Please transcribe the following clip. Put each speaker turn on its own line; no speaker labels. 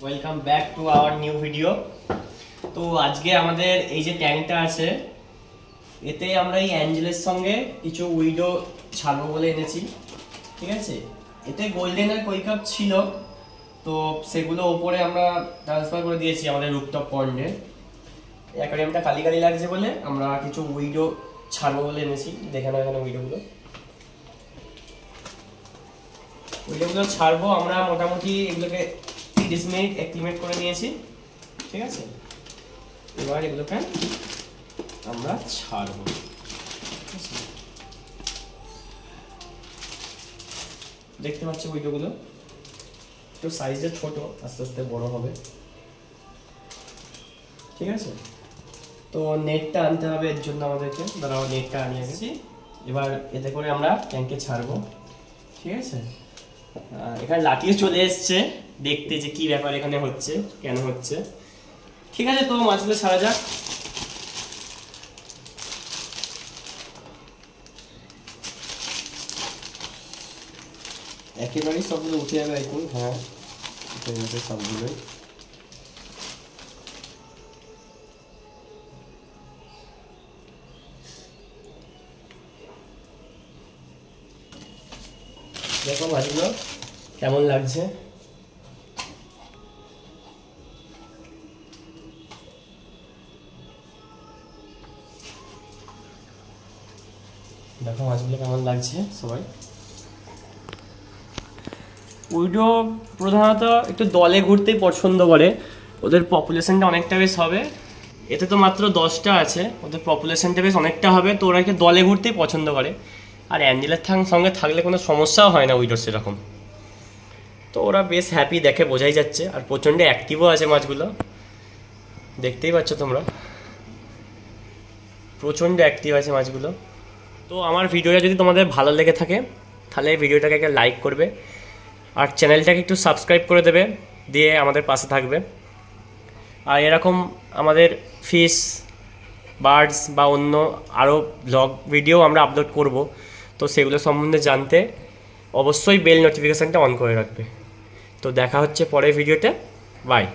Welcome back to our new video. তো আজকে আমাদের এই যে ট্যাঙ্কটা আছে, এতে আমরা এই অ্যাঞ্জেলের সঙ্গে কিছু উইডো ছাড়বো বলে এনেছি। ঠিক আছে, এতে গোল্ডেন আর কই কাপ ছিল, তো সেগুলো ওপরে আমরা ট্রান্সফার করে দিয়েছি আমাদের রুফটপ পন্ডে। অ্যাকোয়ারিয়ামটা খালি খালি লাগছে বলে আমরা কিছু উইডো ছাড়বো বলে এনেছি। দেখে নাও এখানে উইডোগুলো ছাড়বো আমরা। মোটামুটি এগুলোকে 30 মিনিট অ্যাক্লিমেট করে নিয়েছি। ঠিক আছে, এবার এগুলোকে আমরা ছাড়বো। দেখতে পাচ্ছি উইডোগুলো একটু সাইজে ছোট, আস্তে আস্তে বড় হবে। ঠিক আছে, তো নেটটা আনতে হবে এর জন্য আমাদেরকে। দাঁড়াও, নেটটা আনিয়ে গেছি। এবার এতে করে আমরা ট্যাঙ্কে ছাড়বো। ঠিক আছে, এখানে লাঠিও চলে এসছে দেখতে যে কি ব্যাপার এখানে হচ্ছে, কেন হচ্ছে। ঠিক আছে, তো মাছগুলো ছাড়া যাক। একেবারেই সবগুলো উঠে যাবে এখন। হ্যাঁ, উঠে যাবে সবগুলোই। দেখো মাছগুলো কেমন লাগছে। দেখো মাছগুলো কেমন লাগছে সবাই। উইডো প্রধানত একটু দলে ঘুরতেই পছন্দ করে, ওদের পপুলেশনটা অনেকটা বেশ হবে। এতে তো মাত্র 10টা আছে, ওদের পপুলেশনটা বেশ অনেকটা হবে, তো ওরা একটু দলে ঘুরতেই পছন্দ করে। আর অ্যাঞ্জেলের সঙ্গে থাকলে কোনো সমস্যাও হয় না উইডোর সেরকম। তো ওরা বেশ হ্যাপি, দেখে বোঝাই যাচ্ছে। আর প্রচণ্ড অ্যাক্টিভও আছে মাছগুলো, দেখতেই পাচ্ছ তোমরা, প্রচণ্ড অ্যাক্টিভ আছে মাছগুলো। তো আমার ভিডিওটা যদি তোমাদের ভালো লেগে থাকে তাহলে ভিডিওটাকে একটা লাইক করবে, আর চ্যানেলটাকে একটু সাবস্ক্রাইব করে দেবে, দিয়ে আমাদের পাশে থাকবে। আর এরকম আমাদের ফিশ, বার্ডস বা অন্য আরও ব্লগ ভিডিও আমরা আপলোড করব, তো সেগুলো সম্বন্ধে জানতে অবশ্যই বেল নোটিফিকেশানটা অন করে রাখবে। তো দেখা হচ্ছে পরের ভিডিওতে। বাই।